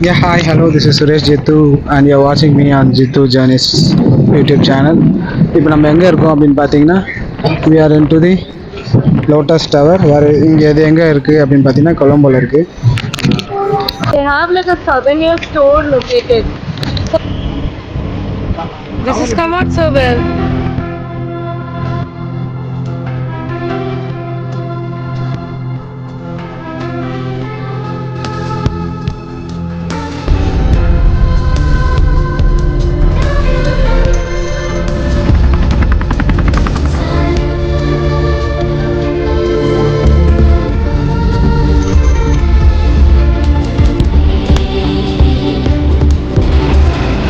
Yeah, hi, hello, this is Suresh Jittu and you're watching me on Jittu Journeys YouTube channel. இப்போ நம்ம எங்கே இருக்கோம் அப்படின்னு பார்த்தீங்கன்னா we are into the Lotus Tower. வேறு இங்கே இது எங்கே இருக்குது அப்படின்னு பார்த்தீங்கன்னா கொலம்போல இருக்குது. They have like a souvenir store located. This has come out so well.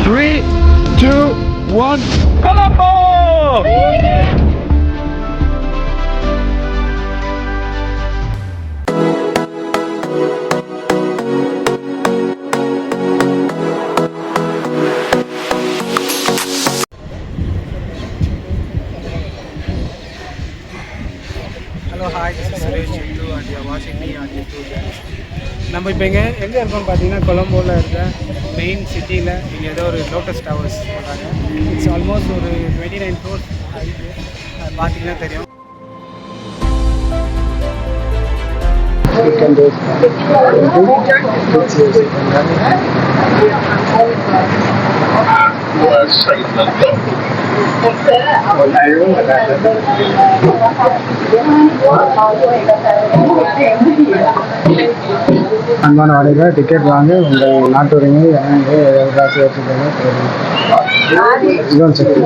3, 2, 1, Colombo! Hello hi, this is Suresh Jithu and you are வாட்சிங் மீ ஆன் ஜித்து சேனல். நம்ம இப்போ எங்கே இருக்கோம்னு பார்த்தீங்கன்னா கொலம்போவில் இருக்க மெயின் சிட்டியில் இங்கே ஏதோ ஒரு லோட்டஸ் டவர்ஸ் சொல்கிறாங்க. இட்ஸ் ஆல்மோஸ்ட் ஒரு 29 ஃப்ளோர்ஸ் ஹைட்டு. அது பார்த்தீங்கன்னா தெரியும். அன்பான வாடகை டிக்கெட் வாங்க உங்கள் நாட்டு உரிமை காசு வச்சுக்கோங்க. இதுவும் செக்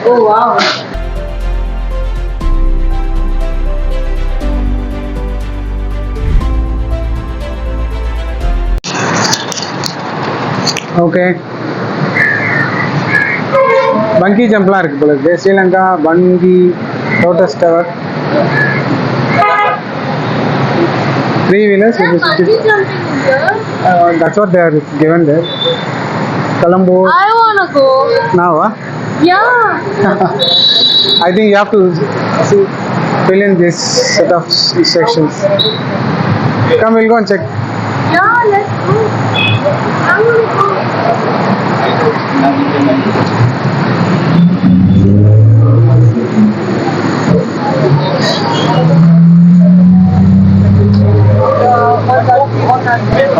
Oh wow. ஓகே. பங்கி ஜம்ப்லாம் இருக்குது போல இருக்குது. ஸ்ரீலங்கா பங்கி lotus tower 3 wheelers. Bungee jumping is there? That's what they are given there. Colombo. I wanna go. Now, Yeah. I think you have to fill in this set of sections. Come, we'll go and check. Yeah, let's go. I wanna go.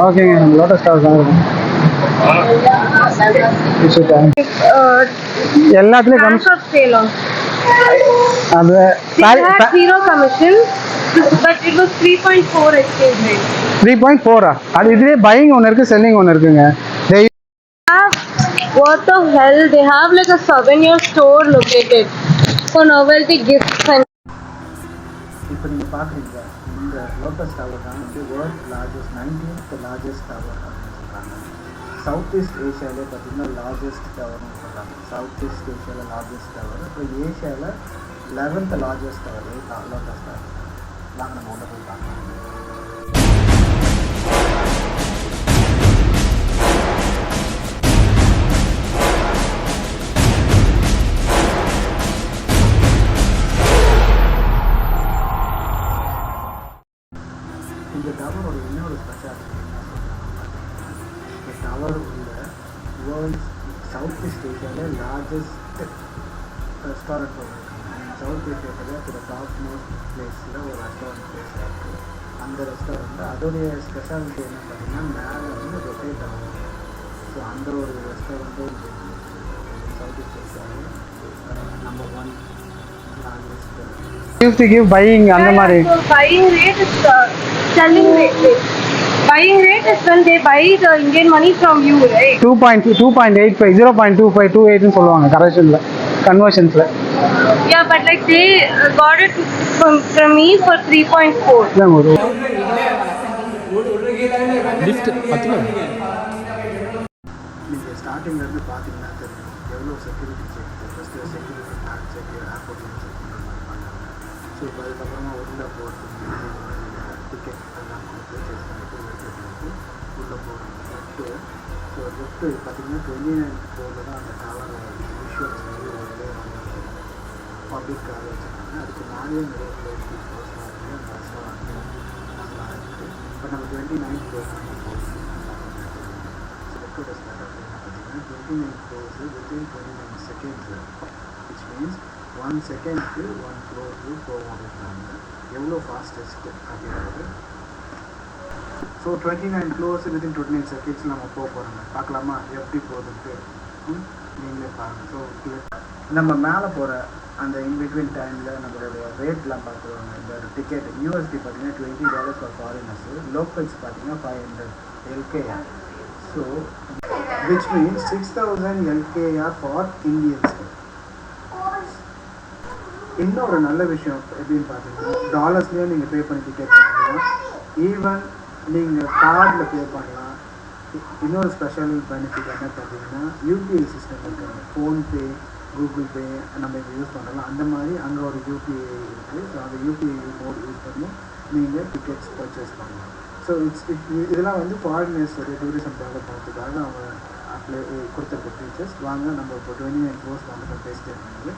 ஓகேங்க, lotus tower தான் இருக்கும். எல்லாத்துலேயும் Bank of Ceylon. அது They had zero commission, but it was 3.4 exchange rate. 3.4 அது இதுலேயே buying ஒன்று இருக்குது, selling ஒன்று இருக்குங்க. What the hell? They have like a souvenir store located for novelty gifts and. இப்போ நீங்கள் பார்க்குறீங்க இந்த லோட்டஸ் டவர் தான் வந்து world largest 19th largest tower அப்படின்னு சொல்கிறாங்க. சவுத் ஈஸ்ட் ஏஷியாவிலே பார்த்தீங்கன்னா லார்ஜஸ்ட் டவர்னு சொல்கிறாங்க. சவுத் ஈஸ்ட் ஏஷியாவில் லார்ஜஸ்ட் டவர், இப்போ ஏஷியாவில் 11th largest tower lotus tower. வாங்க நம்ம உள்ள போய் பார்க்கலாம். இந்த டவரோட இன்னொரு ஸ்பெஷாலிட்டி என்ன சொல்கிறாங்க, இந்த டவர் உள்ள வேர்ல்ட்ஸ் சவுத் ஈஸ்ட் ஏஷியாவில் லார்ஜஸ்ட் ரெஸ்டாரண்ட் ஒன்று இருக்குது. சவுத் ஏஷியாவில் டாப் மோஸ்ட் பிளேஸில் ஒரு ரெஸ்டாரண்ட் பிளேஸாக இருக்குது. அந்த ரெஸ்டாரண்ட்டில் அதோடைய ஸ்பெஷாலிட்டி என்ன பார்த்தீங்கன்னா மேலே வந்து ரொட்டேட் ஆகும். ஸோ அந்த ஒரு ரெஸ்டாரண்ட்டும் சவுத் ஈஸ்ட் ஏஷியாவில் நம்பர் 1 லார்ஜஸ்ட். பையிங் அந்த மாதிரி Buying rate is selling rate. Buying rate is when they buy the Indian money from you, right? 2.85 0.2528 ன்னு சொல்லுவாங்க கன்வர்ஷன்ஸ்ல. Yeah, but like they got it from me for 3.4. இதான் ஒரு lift பத்தல. நீங்கள் ஸ்டார்டிங்லேருந்து பார்த்தீங்கன்னா தெரியும் எவ்வளோ security check, first security guard check, ஏர்போர்ட்டில் செக் பண்ணுற மாதிரி பண்ணாங்க. ஸோ இப்போ அதுக்கப்புறமா உள்ள போகிறதுக்கு டிக்கெட் டாப்பு பார்த்தீங்கன்னா 29 ஃப்ளோரில் தான் அந்த டவர் விஷுவல் வந்து ஒரு பப்ளிக்காக வச்சுருக்காங்க. அதுக்கு மேலேயே நிறைய சேஃப்டி ஃப்ளோர்ஸ்லாம் இருக்குது, அந்த ரெஸ்டாரண்ட் அதெல்லாம் இருக்குது. பட் நம்ம 29 ஃப்ளோர் வந்து எக்கோட ஸ்டார்ட் அப்படின்னா பார்த்தீங்கன்னா 29 floors within 29 seconds, which means 1 செகண்ட்க்கு 1 ஃப்ளோருக்கு போகும் அப்படின்றாங்க. எவ்வளோ ஃபாஸ்டஸ்ட் அப்படின்றது. ஸோ 29 ஃப்ளோர்ஸ் வித்தின் 29 செகண்ட்ஸில் நம்ம போகிறாங்க. பார்க்கலாமா எப்படி போகுதுன்ட்டு? நீங்களே பாருங்கள். ஸோ நம்ம மேலே போகிற அந்த இன்பிட்வீன் டைமில் நம்மளுடைய ரேட்லாம் பார்த்துருவாங்க. இந்த டிக்கெட் யூஎஸ்டி பார்த்தீங்கன்னா $20 ஃபார் ஃபாரினர்ஸு, லோக்கல்ஸ் பார்த்தீங்கன்னா 500 LKR. So which means 6000 LKR for Indians. இன்னொரு நல்ல விஷயம் எப்படின்னு பார்த்தீங்கன்னா டாலர்ஸ்லேயே நீங்கள் பே பண்ணி டிக்கெட் பண்ணலாம், ஈவன் நீங்கள் கார்டில் பே பண்ணலாம். இன்னொரு ஸ்பெஷல் பெனிஃபிட் என்ன பார்த்தீங்கன்னா யூபிஐ சிஸ்டம் இருக்குது. ஃபோன்பே, கூகுள் பே நம்ம இங்கே யூஸ் பண்ணுறோம், அந்த மாதிரி அங்கே ஒரு யூபிஐ இருக்குது. ஸோ அந்த யூபிஐ மோட் யூஸ் பண்ணி நீங்கள் டிக்கெட்ஸ் பர்ச்சேஸ் பண்ணலாம். ஸோ இதெல்லாம் வந்து ஃபாரினர்ஸோடைய டூரிசம் டெவலப் பண்ணுறதுக்காக அவங்க அப்ளை கொடுத்துருக்க ஃபீச்சர்ஸ். வாங்க நம்ம இப்போ 29 ஃப்ளோர்ஸ் வந்து பேசிட்டே இருக்காங்க.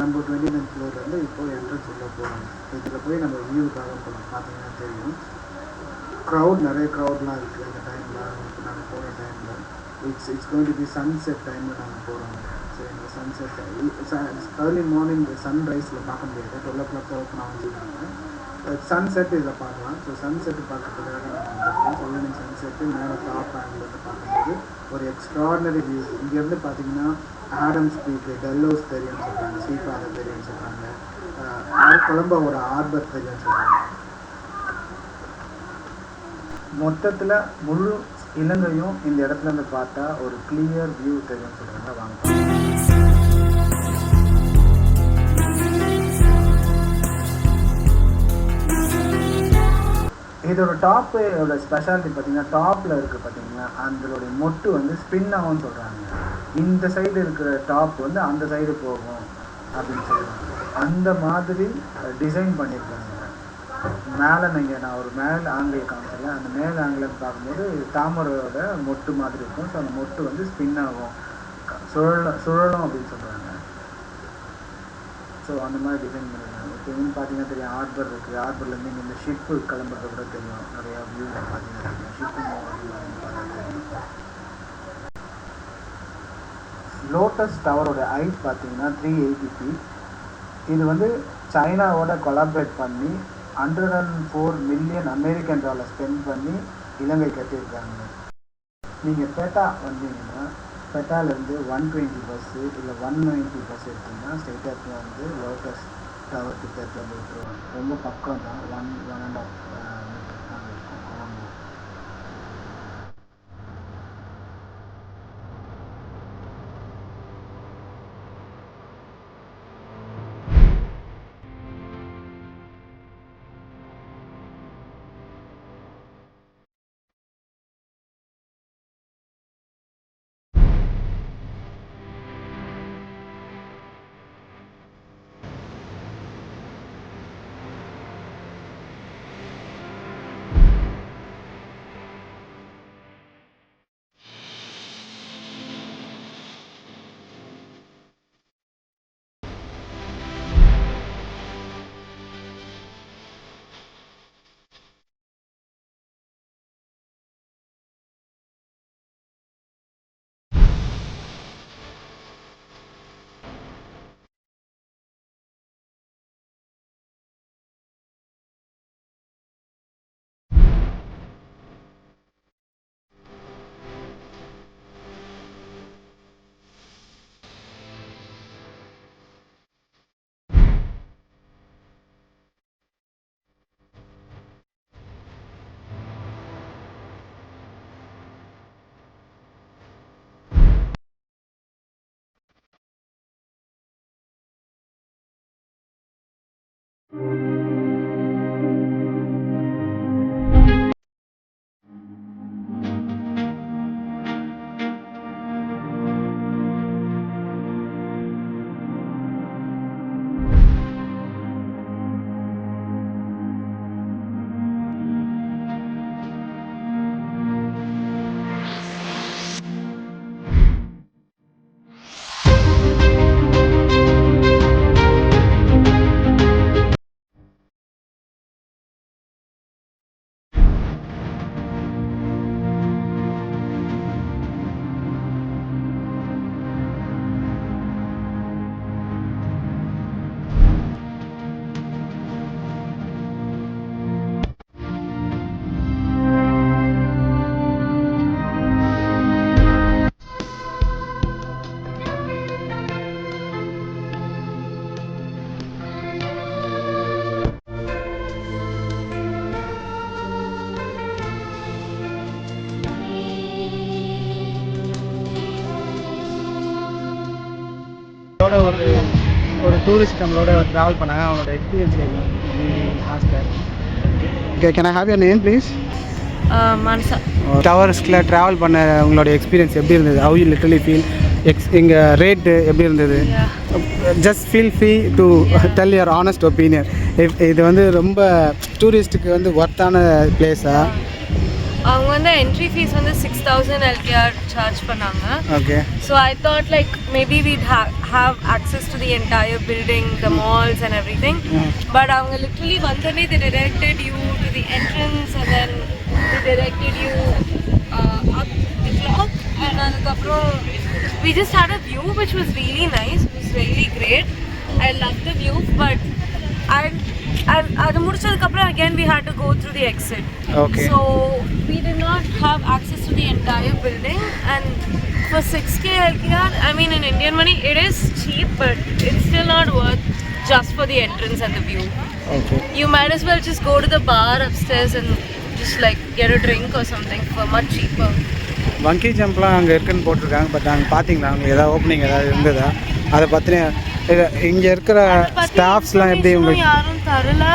நம்ம 29 ஃப்ளோர் வந்து இப்போது என்ட்ரன்ஸ் உள்ள போகிறோம். இதில் போய் நம்ம வியூக்காக போகலாம். பார்த்தீங்கன்னா தெரியும், நிறைய க்ரௌட்லாம் இருக்குது அந்த டைமில். இப்போ நாங்கள் போகிற டைமில் it's going to be sunset டைமில் நாங்கள் போகிறோம். சரிங்களா, சன்செட் ஏர்லி மார்னிங் சன்ரைஸில் பார்க்க முடியாது, 12 o'clock ஓப்பன் ஆகிச்சுருக்காங்க. சன்செட் இதில் பார்க்கலாம். ஸோ சன்செட்டு பார்க்கறதுக்காக நாங்கள் வந்திருக்கோம். ஈவினிங் சன்செட்டு மேலே டாப் ஆங்கிலேருந்து பார்க்கும்போது ஒரு எக்ஸ்ட்ராடினரி வியூஸ். இங்கேருந்து பார்த்தீங்கன்னா ஆடம்ஸ் பீக்கு, டெல்லோஸ் தெரியும்னு சொல்கிறாங்க, சீஃபாதர் தெரியும்னு சொல்கிறாங்க, கொலம்போ ஒரு ஆர்பர் தெரியும்னு சொல்கிறாங்க. மொத்தத்தில் முழு இலங்கையும் இந்த இடத்துல இருந்து பார்த்தா ஒரு கிளியர் வியூ தெரியும்னு சொல்கிறாங்க. வாங்க. இதோட டாப்போட ஸ்பெஷாலிட்டி பார்த்தீங்கன்னா டாப்பில் இருக்குது பார்த்தீங்கன்னா அதோடைய மொட்டு வந்து ஸ்பின் ஆகும்னு சொல்கிறாங்க. இந்த சைடு இருக்கிற டாப் வந்து அந்த சைடு போகும் அப்படின்னு சொல்லுவாங்க. அந்த மாதிரி டிசைன் பண்ணியிருக்காங்க. மேலே நான் ஒரு மேல் ஆங்கிள் காமிச்சிருக்கேன். அந்த மேல் ஆங்கிள் பார்க்கும்போது தாமரையோட மொட்டு மாதிரி இருக்கும். ஸோ அந்த மொட்டு வந்து ஸ்பின் ஆகும், சுழலும் அப்படின்னு சொல்கிறாங்க. ஸோ அந்த மாதிரி டிசைன் பண்ணியிருக்காங்க. இப்போ இன்னும் பார்த்தீங்கன்னா தெரியும், ஆர்பர் இருக்குது. ஆர்பர்லேருந்து இங்கே இந்த ஷிப்பு கிளம்புறது கூட தெரியும். நிறையா வியூ பார்த்தீங்கன்னா தெரியும். ஷிப்பு பார்த்தா தெரியும். லோட்டஸ் டவரோட ஹைட் பார்த்தீங்கன்னா 380 feet. இது வந்து சைனாவோட கொலாபரேட் பண்ணி $104 million ஸ்பெண்ட் பண்ணி இலங்கை கட்டியிருக்காங்க. நீங்கள் பேட்டா வந்தீங்கன்னா பெட்டாலேருந்து 120 பஸ்ஸு இல்லை 190 பஸ் எடுத்திங்கன்னா ஸ்ட்ரெயிட்டாக வந்து லோட்டஸ் டவர் கிட்ட வந்து விட்டுருவாங்க. ரொம்ப பக்கம் தான், 1.5 மீட்டர் தான் இருக்கும் கொலம்போ. டூரிஸ்ட் நம்மளோட ட்ராவல் பண்ணாங்க, அவங்களோட எக்ஸ்பீரியன்ஸ் ஆஸ்கர். Okay, can I have your name please? Mansa. டவர்ஸ்கில் ட்ராவல் பண்ண உங்களோட எக்ஸ்பீரியன்ஸ் எப்படி இருந்தது? How you literally feel? இங்கே ரேட்டு எப்படி இருந்தது? Just feel free to tell your honest opinion. இது வந்து ரொம்ப டூரிஸ்ட்டுக்கு வந்து ஒர்த்தான பிளேஸா? அவங்க வந்து என்ட்ரி ஃபீஸ் வந்து 6000 LKR சார்ஜ் பண்ணாங்க. Okay. So I thought like maybe வீட் have access to the entire building, the malls and everything. But அவங்க லிட்டரலி வந்தோடனே they directed you to the entrance and then they directed you up the clock. And அதுக்கப்புறம் we just had a view which was really nice. It was really great. I loved the view, but அது முடிச்சதுக்கப்புறம் again we had to go through the exit. Okay. So we did not have access to the entire building, and for 6K LKR, I mean in Indian money it is cheap, but it's still not worth just for the entrance and the view. Okay. You might as well just go to the bar upstairs and just like get a drink or something for much cheaper. மங்கி ஜம்ப்லாம் அங்கே இருக்குன்னு போட்டிருக்காங்க, but அங்கே பார்த்தீங்களா உங்களுக்கு ஏதாவது opening ஏதாவது இருந்ததா? அதை பற்றின இங்கே இருக்கிற ஸ்டாஃப்ஸ்லாம் எப்படி உங்களுக்கு? யாரும் தரல,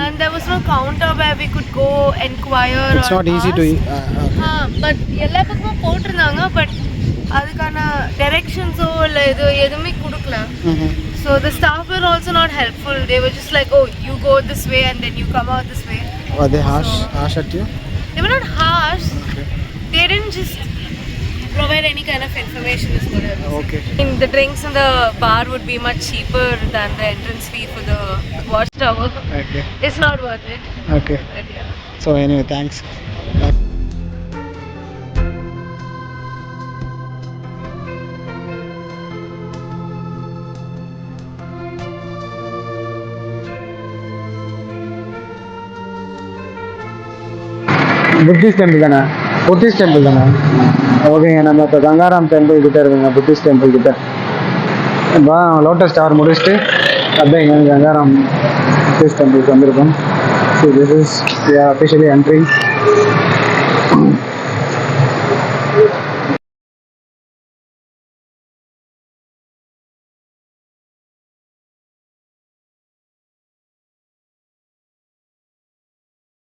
and there was no counter where we could go enquire. It's not easy to but எல்லா பக்கமும் போட்டிருந்தாங்க, பட் அதுக்கான டைரக்ஷன்ஸோ இல்லை எதுவுமே கொடுக்கல. So the staff were also not helpful. They were just like, oh, you go this way and then you come out this way. Were they harsh at you? They were not harsh. Okay. They didn't just provide any kind of information as well. Okay. The drinks in the bar would be much cheaper than the entrance fee for the watchtower. Okay. It's not worth it. Okay. But yeah. So anyway, thanks. Buddhist temple தானே? Buddhist temple தானே? ஓகேங்க, நம்ம இப்போ Gangaram temple கிட்டே இருக்குங்க, Buddhist temple கிட்ட. இப்போ lotus tower முடிச்சுட்டு அப்படியே இங்கே கங்காராம் புத்திஸ்ட் டெம்பிளுக்கு வந்திருக்கோம். So this is officially entry.